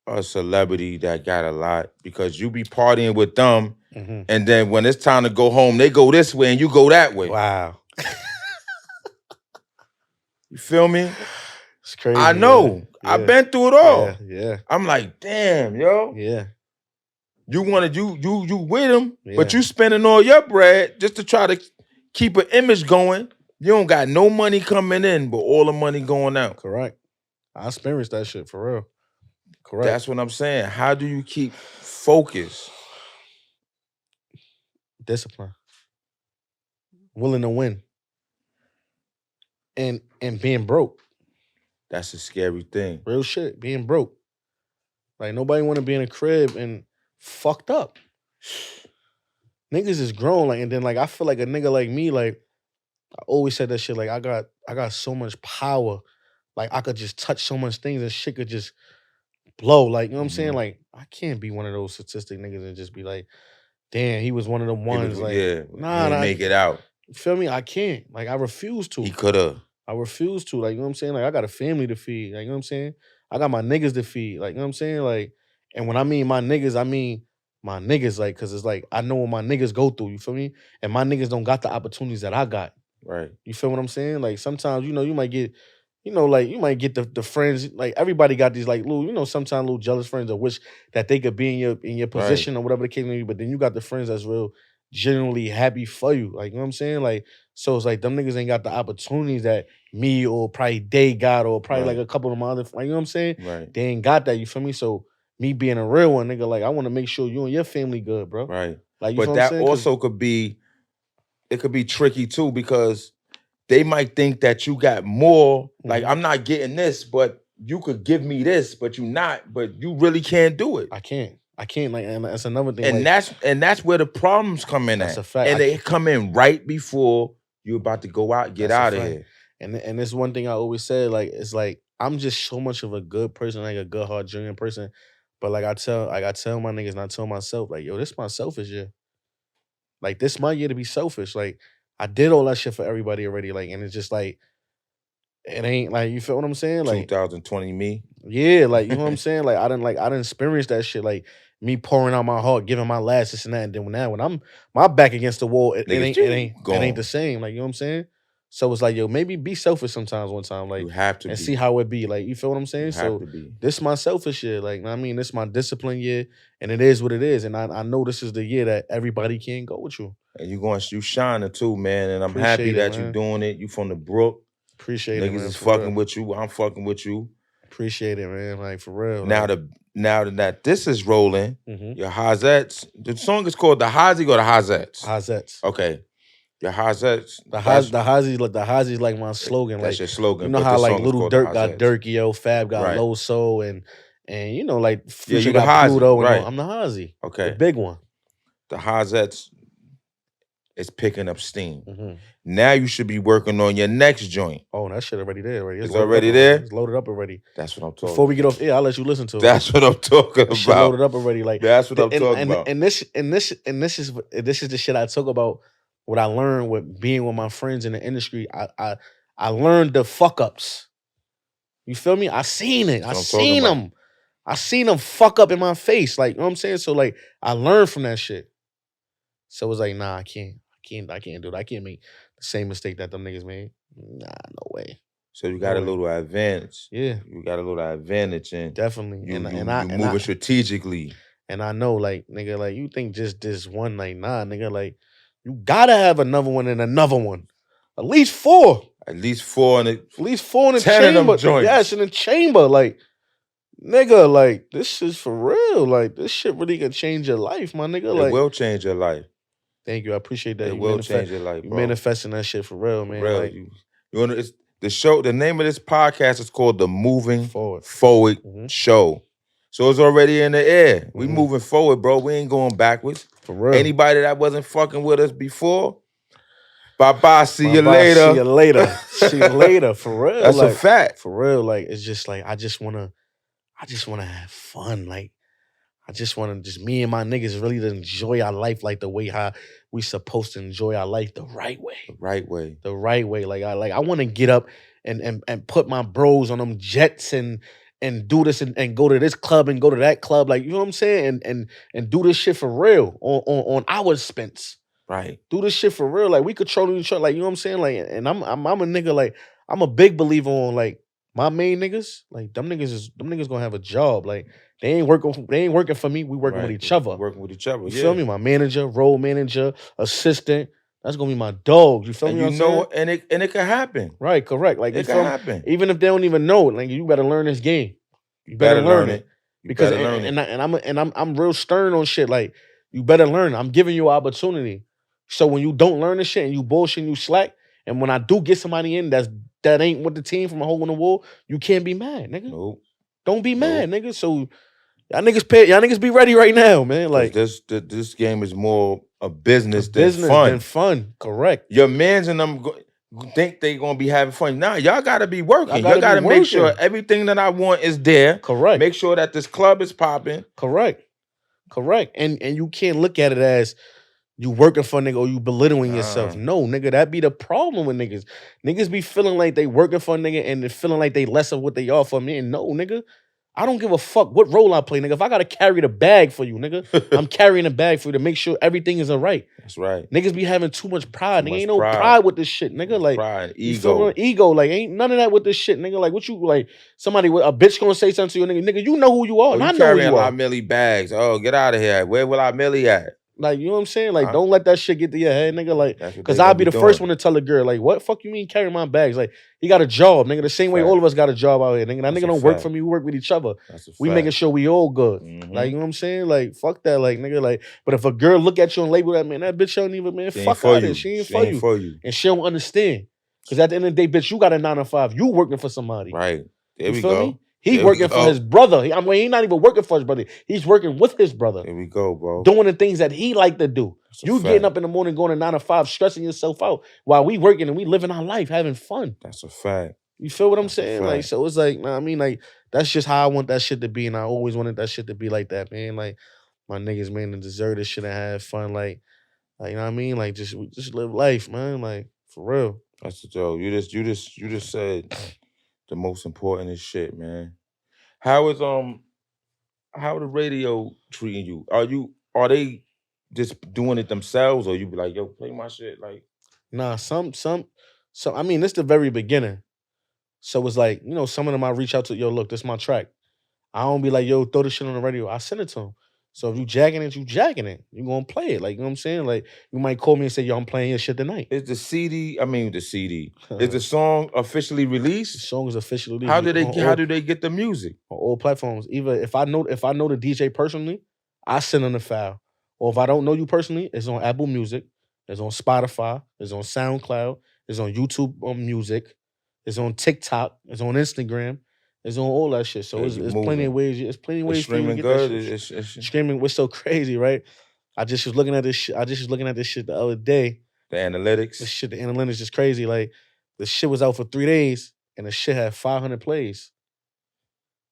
a celebrity that got a lot because you be partying with them, Mhm. and then when it's time to go home, they go this way and you go that way. Wow. You feel me? It's crazy. I know. Yeah. I've been through it all. Yeah. I'm like, damn, yo. Yeah. You wanted you with them, but Yeah. you spending all your bread just to try to keep an image going. You don't got no money coming in, but all the money going out. Correct. I experienced that shit for real. Correct. That's what I'm saying. How do you keep focus? Discipline. Willing to win. And being broke. That's a scary thing. Real shit. Being broke. Like nobody want to be in a crib and fucked up. Niggas is grown, like, and then like I feel like a nigga like me, like I always said that shit. Like I got so much power. Like I could just touch so much things and shit could just blow. Like, you know what I'm saying? Mhm. Like I can't be one of those statistic niggas and just be like, damn, he was one of them He ones. was, Like, yeah, nah, he nah, didn't make it out. you feel me? I can't. Like I refuse to. He could have. I refuse to. Like, you know what I'm saying? Like I got a family to feed. Like, you know what I'm saying? I got my niggas to feed. Like, you know what I'm saying? Like, and when I mean my niggas, I mean my niggas, like, cause it's like I know what my niggas go through, you feel me? And my niggas don't got the opportunities that I got. Right. You feel what I'm saying? Like sometimes, you know, you might get, like you might get the friends, like everybody got these like little, sometimes little jealous friends that wish that they could be in your position or whatever the case may be. But then you got the friends that's real genuinely happy for you. Like, you know what I'm saying? Like, so it's like them niggas ain't got the opportunities that me or probably they got or probably like Right. a couple of my other, like, you know what I'm saying? Right. They ain't got that, you feel me? So me being a real one, nigga, like I want to make sure you and your family good, bro. Right. Like, you But feel what I'm that saying? 'Cause also could be tricky too because they might think that you got more. Like, Mhm. I'm not getting this, but you could give me this, but you not, but you really can't do it. I can't. Like, and that's another thing. And like, that's where the problems come in That's at. a fact. And I they can't- come in right before you're about to go out, get That's a out of fact. here. And it's one thing I always said, like, it's like I'm just so much of a good person, like a good heart, genuine person. But like I tell my niggas and I tell myself, like, yo, this my selfish year. Like, this my year to be selfish. Like, I did all that shit for everybody already. Like, and it's just like, it ain't like, you feel what I'm saying? Like, 2020 me. yeah, like, you know what I'm saying? Like, I didn't experience that shit. Like, me pouring out my heart, giving my last, this and that. And then now when I'm my back against the wall, it Niggas, ain't you it ain't gone. the same. Like, you know what I'm saying? So it's like, yo, maybe be selfish sometimes one time, like, You have to and be. see how it be. Like, you feel what I'm You saying? have So to be. this my selfish year. Like, I mean, this my discipline year, and it is what it is. And I know this is the year that everybody can't go with you. And you shining too, man. And I'm happy Appreciate it, that you man. doing it. You from the Brook. Appreciate it, Niggas man. is For fucking real. with you. I'm fucking with you. Appreciate it, man. Like, for real. Now Like, that this is rolling, Mhm. your Hazettes. The song is called the Hazi or the Hazettes. Hazette. Okay. Your Hazettes. The Hazi's like my slogan. That's Like, your slogan. you know But how this like song is Little called the Dirk got Hazettes. Durkio, Fab got Right. Loso, and you know, like Yeah, Future you the got Hazi, Pluto and all. right. I'm the Hazi. Okay. The big one. The Hazettes is picking up steam. Mhm. Now you should be working on your next joint. Oh, that shit already there. Already. It's loaded already up there? It's loaded up already. That's what I'm talking Before we get off air, I'll let you listen to it. That's what I'm talking That shit about. loaded up already. Like, That's what I'm talking about. And this is the shit I talk about. What I learned with being with my friends in the industry. I learned the fuck ups. You feel me? I seen it. I That's what I'm talking seen about. them. I seen them fuck up in my face. Like, you know what I'm saying? So like, I learned from that shit. So it was like, nah, I can't do that. I can't make the same mistake that them niggas made. Nah, no way. So you got No a way. little advantage. Yeah, You got a little advantage, and definitely. you And moving strategically. and I know, like, nigga, like, you think just this one, like, nah, nigga, like, you gotta have another one and another one. At least 4. At least 4 in it. At least 4 in the 10 of them chamber. joints. Yes, in the chamber. Like, nigga, like, this is for real. Like, this shit really can change your life, my nigga. Like, It will change your life. thank you. I appreciate that. It will change your life, You bro. manifesting that shit for real, For man. real. Like, You wanna, it's the show. The name of this podcast is called the Moving Forward. Forward Show. So it's already in the air. We Mhm. moving forward, bro. We ain't going backwards. For real. Anybody that wasn't fucking with us before, bye-bye. See you Bye-bye, later. See you later. See you later. For real. That's like, a fact. For real. Like, it's just like, I just wanna have fun. Like, I just wanna me and my niggas really to enjoy our life like the way how we supposed to enjoy our life the right way. The right way. The right way. Like, I wanna get up and put my bros on them jets and do this and go to this club and go to that club. Like, you know what I'm saying? And do this shit for real on our expense. Right. Do this shit for real. Like, we controlling each other. Like, you know what I'm saying? Like, and I'm a nigga, like, I'm a big believer on, like, my main niggas, like, them niggas gonna have a job. Like, they ain't working for me. We working with each other. Working with each other. You Yeah. feel me? My manager, role manager, assistant. That's gonna be my dogs. You feel And me? you what I'm know, saying? and it can happen. Right, correct. Like, you It feel can me? happen. Even if they don't even know it, like, you better learn this game. You better learn it. You Because better learn it. I'm real stern on shit. Like, you better learn. I'm giving you an opportunity. So when you don't learn this shit and you bullshit and you slack, and when I do get somebody in that ain't with the team from a hole in the wall, you can't be mad, nigga. Nope. Don't be mad, nigga. So y'all niggas be ready right now, man. Like, this game is more a business than fun. Correct. Your mans and them think they gonna be having fun. Nah, y'all gotta be working. Y'all Y'all gotta be make sure working. everything that I want is there. Correct. Make sure that this club is popping. Correct. And you can't look at it as you working for a nigga or you belittling yourself. No, nigga, that be the problem with niggas. Niggas be feeling like they working for a nigga and they feeling like they less of what they are for me. And no, nigga, I don't give a fuck what role I play, nigga. If I gotta carry the bag for you, nigga, I'm carrying the bag for you to make sure everything is all right. That's right. Niggas be having too much pride. Nigga, ain't no pride. pride with this shit, nigga. Like, Pride, you feel me? ego. Ego, like, ain't none of that with this shit, nigga. Like, what you, like, somebody with a bitch gonna say something to you, nigga. Nigga, you know who you are, Oh, and I you know who carrying you La are. Millie bags. Oh, get out of here. Where will La Millie at? Like, you know what I'm saying? Like, don't let that shit get to your head, nigga. Like, That's what because they I'll gonna be be the first doing. one to tell a girl, like, what fuck you mean carry my bags? Like, he got a job, nigga. The same way all of us got a job out here, nigga. That That's nigga a don't work fact. for me. We work with each other. That's a We fact. making sure we all good. Mhm. Like, you know what I'm saying? Like, fuck that, like, nigga. Like, but if a girl look at you and label that, man, that bitch don't even, man, She ain't fuck for out you. of She ain't She for ain't you. for you. And she don't understand. Because at the end of the day, bitch, you got a 9 to 5. You working for somebody. Right. There You we feel go. me? He There working we for go. his brother. He's not even working for his brother. He's working with his brother. There we go, bro. Doing the things that he like to do. That's a You fact. getting up in the morning, going to 9 to 5, stressing yourself out while we working and we living our life, having fun. That's a fact. You feel what I'm That's a saying? Like, fact. so it's like, nah, I mean, like, that's just how I want that shit to be, and I always wanted that shit to be like that, man. Like, my niggas, man, to deserve this shit and have fun, like, you know what I mean? Like, just live life, man. Like, for real. That's the joke. You just said the most important shit, man. How is how the radio treating you? Are they just doing it themselves, or you be like, yo, play my shit? Like, Nah, some So I mean, it's the very beginning. So it's like, some of them I reach out to, yo, look, this my track. I don't be like, yo, throw this shit on the radio. I send it to him. So if you jacking it, you jacking it. You gonna play it. Like, you know what I'm saying? Like, you might call me and say, yo, I'm playing your shit tonight. Is the CD? I mean, the CD. Is the song officially The released? song is officially How do they? on How do they get the music? on all platforms. Either if I know the DJ personally, I send them the file. Or if I don't know you personally, it's on Apple Music, it's on Spotify, it's on SoundCloud, it's on YouTube Music, it's on TikTok, it's on Instagram, it's on all that shit. So Yeah, it's, you it's plenty of moving. ways. It's plenty of It's ways for you to streaming get that good. shit. Streaming was so crazy, right? I just was looking at this shit. I just was looking at this shit the other day. The analytics. The analytics is crazy. Like, the shit was out for 3 days and the shit had 500 plays.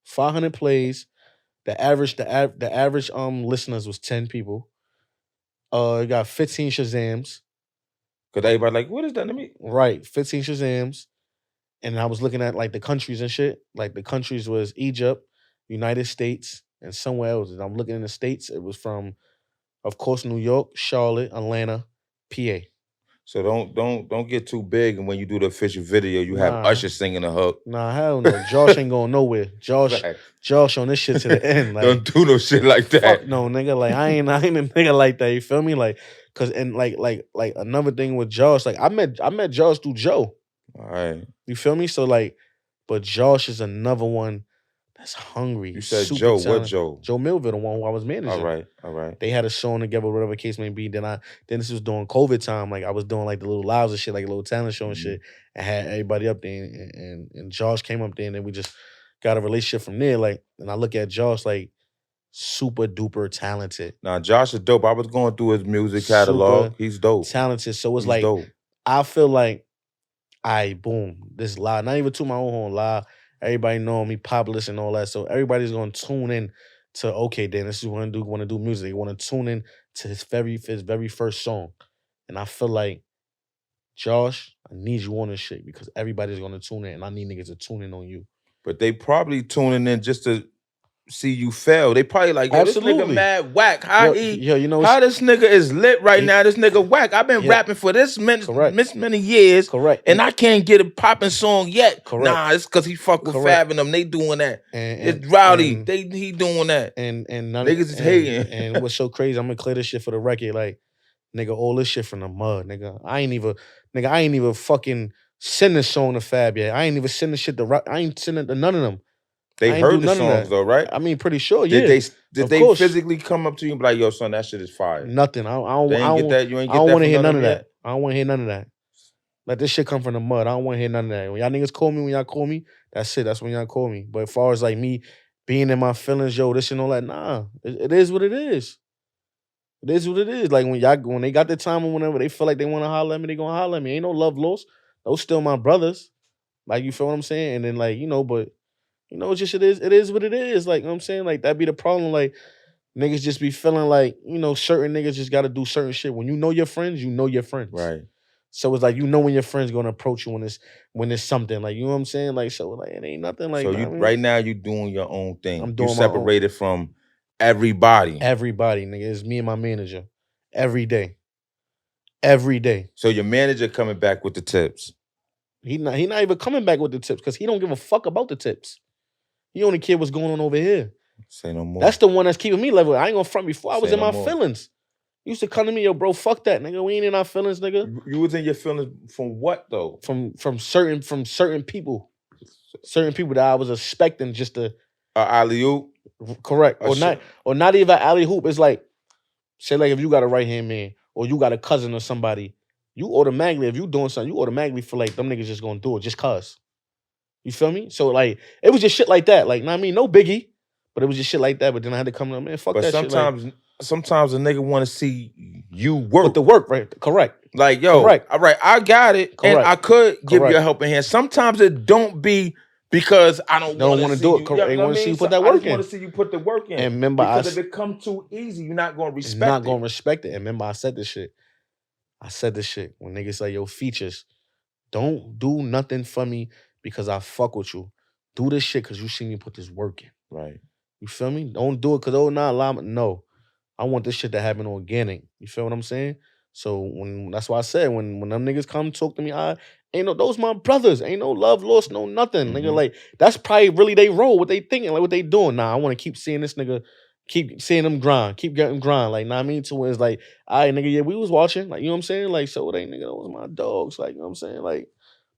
500 plays. The average listeners was 10 people. It got 15 Shazams. Cause everybody like, what is that to me? Right, 15 Shazams. And I was looking at like the countries and shit. Like, the countries was Egypt, United States, and somewhere else. And I'm looking in the States. It was from, of course, New York, Charlotte, Atlanta, PA. So don't get too big, and when you do the official video, you have Nah. Usher singing the hook. Nah, hell no. Josh ain't going nowhere. Josh on this shit to the end. Like, don't do no shit like that. Fuck no, nigga. Like, I ain't a nigga like that. You feel me? Like, cause and like another thing with Josh, like I met Josh through Joe. All right. You feel me? So like, but Josh is another one that's hungry. You said super Joe. talented. What Joe? Joe Milville, the one who I was managing. All right. They had a song together, whatever the case may be. Then this was during COVID time. Like, I was doing like the little lives and shit, like a little talent show and shit, and had everybody up there. And Josh came up there, and then we just got a relationship from there. Like, and I look at Josh like super duper talented. Now Josh is dope. I was going through his music catalog. Super He's dope. Talented. So it's He's like, dope. I feel like, boom, this live. Not even to my own horn, live. Everybody know me, Fabolous and all that. So everybody's gonna tune in to, okay, then this is what I want to do music. They want to tune in to his very first song. And I feel like, Josh, I need you on this shit because everybody's gonna tune in, and I need niggas to tune in on you. But they probably tuning in just to see you fail. They probably like, yo, this nigga mad whack. How this nigga is lit right now? This nigga whack. I've been rapping for this many years. Correct. And I can't get a popping song yet. Correct. Nah, it's because he fuck with Fab and them. They doing that. It's Rowdy. He doing that. And niggas is hating. And what's so crazy, I'm gonna clear this shit for the record. Like, nigga, all this shit from the mud, nigga. I ain't even fucking send this song to Fab yet. I ain't even send this shit to I ain't send it to none of them. They heard the songs though, right? I mean, pretty sure, yeah. Did they physically come up to you and be like, yo, son, that shit is fire? Nothing. I don't get that. You ain't get that. I don't want to hear none of that. I don't want to hear none of that. Let this shit come from the mud. I don't want to hear none of that. When y'all niggas call me, when y'all call me, that's it. That's when y'all call me. But as far as like me being in my feelings, yo, this and all that, nah. It is what it is. It is what it is. Like, when they got the time or whenever they feel like they want to holler at me, they gonna holler at me. Ain't no love lost. Those still my brothers. Like, you feel what I'm saying? And then like, but it's just, it is what it is. Like, you know what I'm saying? Like, that be the problem. Like, niggas just be feeling like, certain niggas just gotta do certain shit. When you know your friends, you know your friends. Right. So it's like, when your friend's gonna approach you when it's something. Like, you know what I'm saying? Like, so like, it ain't nothing like. So right now you doing your own thing. I'm doing you separated from everybody. Everybody, nigga. It's me and my manager. Every day. Every day. So your manager coming back with the tips. He not even coming back with the tips because he don't give a fuck about the tips. He only care what's going on over here. Say no more. That's the one that's keeping me level. I ain't gonna front before. I was in my feelings. You used to come to me, yo, bro, fuck that, nigga. We ain't in our feelings, nigga. You was in your feelings from what though? From certain people. Certain people that I was expecting just to alley-oop. Correct. Or not even alley-hoop. It's like, say like if you got a right-hand man or you got a cousin or somebody, you automatically, if you doing something, you automatically feel like them niggas just gonna do it just cause. You feel me? So like, it was just shit like that. Like, I mean, no biggie, but it was just shit like that. But then I had to come to, man, fuck that shit. But sometimes a nigga want to see you work. With the work, right? Correct. Like, yo, all right, I got it. Correct. And I could give you a helping hand. Sometimes it don't be because I don't want to do it. They want to see you put that work in. I want to see you put the work in. And remember, because if it come too easy, you're not going to respect it. Not going to respect it. And remember, I said this shit. When niggas say, yo, features, don't do nothing for me because I fuck with you. Do this shit because you see me put this work in. Right. You feel me? Don't do it because, allow me. No. I want this shit to happen organic. You feel what I'm saying? So that's why I said when them niggas come talk to me, Ain't no, those my brothers. Ain't no love lost, no nothing, nigga. Mhm. Like, that's probably really they roll, what they thinking, like what they doing. Nah, I want to keep seeing this nigga, keep seeing them grind, keep getting grind. Like, nah, I mean, to where it's like, all right, nigga, yeah, we was watching, like, you know what I'm saying? Like, so they nigga, those my dogs, like, you know what I'm saying? Like,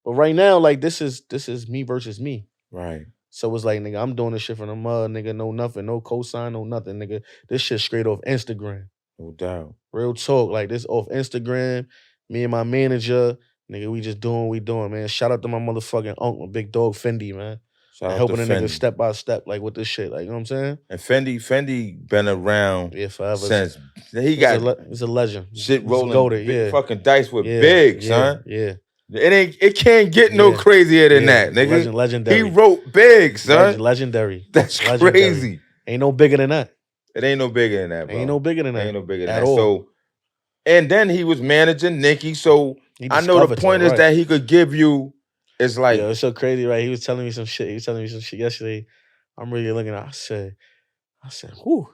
but right now, like, this is me versus me. Right. So it's like, nigga, I'm doing this shit from the mud, nigga, no nothing, no cosign, no nothing, nigga. This shit straight off Instagram. No doubt. Real talk, like this off Instagram. Me and my manager, nigga, we just doing what we doing, man. Shout out to my motherfucking uncle, Big Dog Fendi, man. Shout And out helping to a nigga Fendi. step by step, like with this shit, like, you know what I'm saying? And Fendi been around forever. since he He's got he's a legend. shit He's rolling goated, big yeah. fucking dice with Yeah, big, yeah, son. yeah. It can't get no Yeah. crazier than Yeah. that, nigga. Legendary. He wrote big, son. Legendary. That's Legendary. crazy. Ain't no bigger than that. It ain't no bigger than that, bro. Ain't no bigger than that. Ain't no bigger than at that. all. So, and then he was managing Nicki. So He I know the discovered point her, is right. that he could give you. It's like, Yo, it's so crazy, right? He was telling me some shit. Yesterday. I'm really looking at. I said, whew.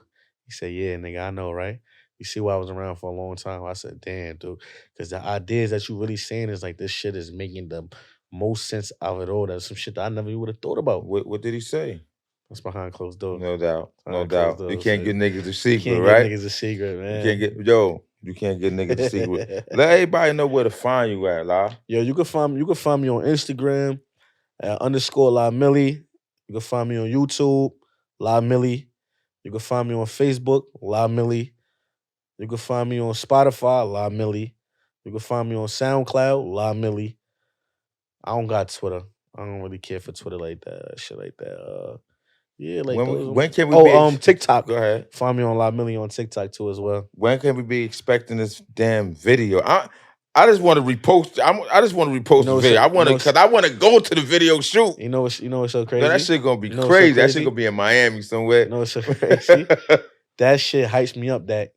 He said, yeah, nigga, I know, right? You see why I was around for a long time. I said, damn, dude. Because the ideas that you really saying is like, this shit is making the most sense of it all. That's some shit that I never would have thought about. what did he say? That's behind closed doors. No doubt. No Behind doubt. closed doors, You can't shit. get niggas a You secret, can't right? get niggas a secret, man. You can't get you can't get niggas a secret. Let everybody know where to find you at, La. Yo, you can find me on Instagram at _ La Millie. You can find me on YouTube, La Millie. You can find me on Facebook, La Millie. You can find me on Spotify, La Millie. You can find me on SoundCloud, La Millie. I don't got Twitter. I don't really care for Twitter like that, shit like that. Yeah, like when can we be TikTok. Go ahead. Find me on La Millie on TikTok too as well. When can we be expecting this damn video? I just want to repost. I just want to repost the video. I want to because I want to go to the video shoot. You know what's so crazy? No, that shit gonna be You know crazy. what's so That shit gonna be in Miami somewhere. You know what's so crazy? That shit hypes me up that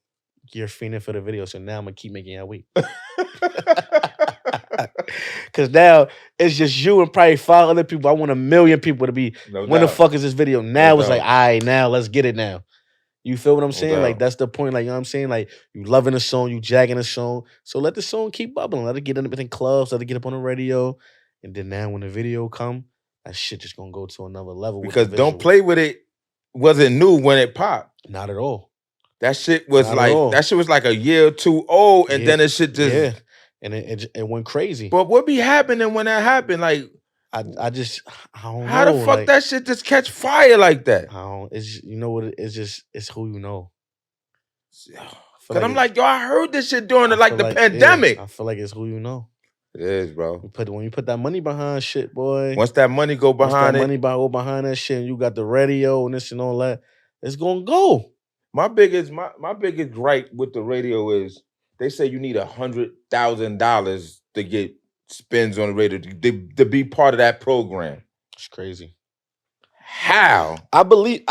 you're fiending for the video. So now I'm gonna keep making y'all wait. Cause now it's just you and probably 5 other people. I want 1 million people to be. No when doubt. the fuck is this video? Now No it's doubt. like, all right, now let's get it now. You feel what I'm saying? doubt. Like that's the point. Like, you know what I'm saying? Like you loving a song, you jagging a song. So let the song keep bubbling. Let it get up in clubs. Let it get up on the radio. And then now when the video come, that shit just gonna go to another level. Because with the Don't visuals. Play With It wasn't new when it popped. Not at all. That shit was Not at all. that shit was like a year or two old, and Yeah. then it shit just and it went crazy. But what be happening when that happened? Like I don't know. How the fuck like, that shit just catch fire like that? I don't. It's you know what? It's who you know. Cause I'm like, yo, I heard this shit during the pandemic. I feel like it's who you know. It is, bro. When you put that money behind shit, boy. Once that money go behind behind that shit, and you got the radio and this and all that, it's gonna go. My biggest gripe with the radio is they say you need $100,000 to get spins on the radio to be part of that program. It's crazy. How? I believe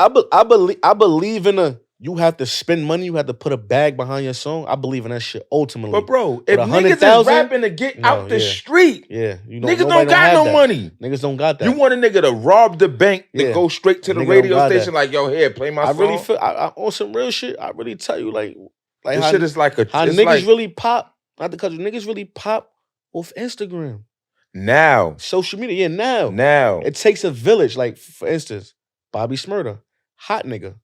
in you have to spend money, you have to put a bag behind your song. I believe in that shit ultimately. But bro, if niggas is rapping to get out the street, niggas don't got no money. Niggas don't got that. You want a nigga to rob the bank to go straight to the radio station like, yo, here, play my song? I really feel on some real shit. I really tell you, like this shit is like how niggas really pop. Not the country, niggas really pop off Instagram. Now. Social media, now. Now. It takes a village. Like, for instance, Bobby Smurda, hot nigga.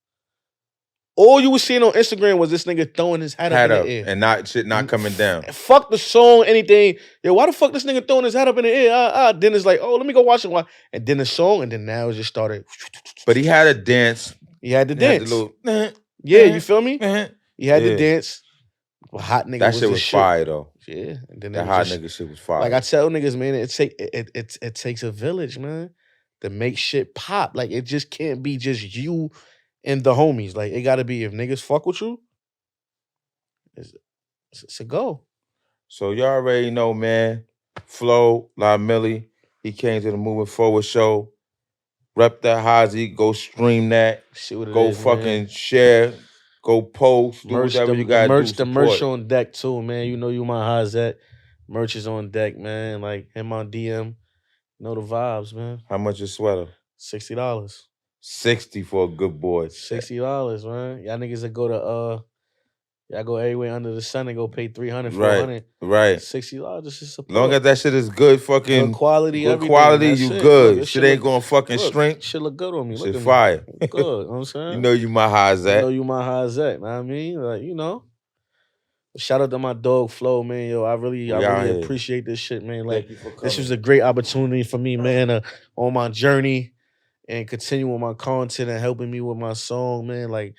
All you was seeing on Instagram was this nigga throwing his hat up in the air. And not coming down. Fuck the song, anything. Yo, why the fuck this nigga throwing his hat up in the air? Then it's like, oh, let me go watch it. And then the song, and then now it just started. But he had a dance. He had the dance. Had the little, yeah, you feel me? He had the dance. Well, hot nigga that shit was fire, though. Yeah. And then that hot nigga shit was fire. Like I tell niggas, man, it takes a village, man, to make shit pop. Like, it just can't be just you and the homies. Like, it gotta be, if niggas fuck with you, it's a go. So y'all already know, man. Flo, La Millie, he came to the Moving Forward show. Rep that Hazi, go stream that. Go fucking share. Go post. Do whatever you gotta do. The merch on deck too, man. You know you my Hazette. Merch is on deck, man. Like, him on DM. Know the vibes, man. How much is sweater? $60. 60 for a good boy. $60, man. Y'all niggas that go to Y'all go everywhere under the sun and go pay 300, Right. 400, Right. $60 just to support. Long as that shit is good fucking good quality, good everything. quality, That's you it. good. Look, this shit ain't look, gonna fucking look, shrink. shit look good on me. Look Shit at fire. me. Good. You know what I'm saying? You know you my Hazette. You know you my Hazette, know what I mean? Like, you know. Shout out to my dog Flo, man. Yo, I really appreciate this shit, man. Like, Thank you for coming. this was a great opportunity for me, man, on my journey and continuing my content and helping me with my song, man. Like,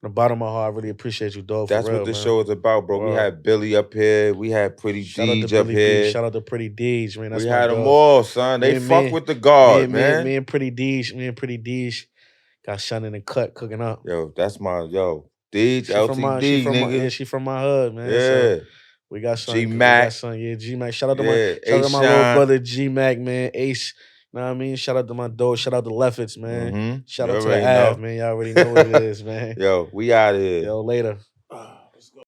from the bottom of my heart, I really appreciate you, dog. That's for real, what the man. show is about, bro. We had Billy up here. We had Pretty Deej up here. Shout out to Pretty Deej, man. That's we my had dog. them all, son. They fuck with the guard, man. Me and Pretty Deej got shot in the cut cooking up. Yo, that's my Deej, LTD, nigga. Yeah, she from my hood, man. Yeah. So we got son. G-Mac. Yeah, G-Mac. Shout out to my little brother G-Mac, man. Ace. You know what I mean? Shout out to my dog. Shout out to Leffits, man. Shout out to the Av, man. Y'all already know what it is, man. Yo, we out here. Yo, later.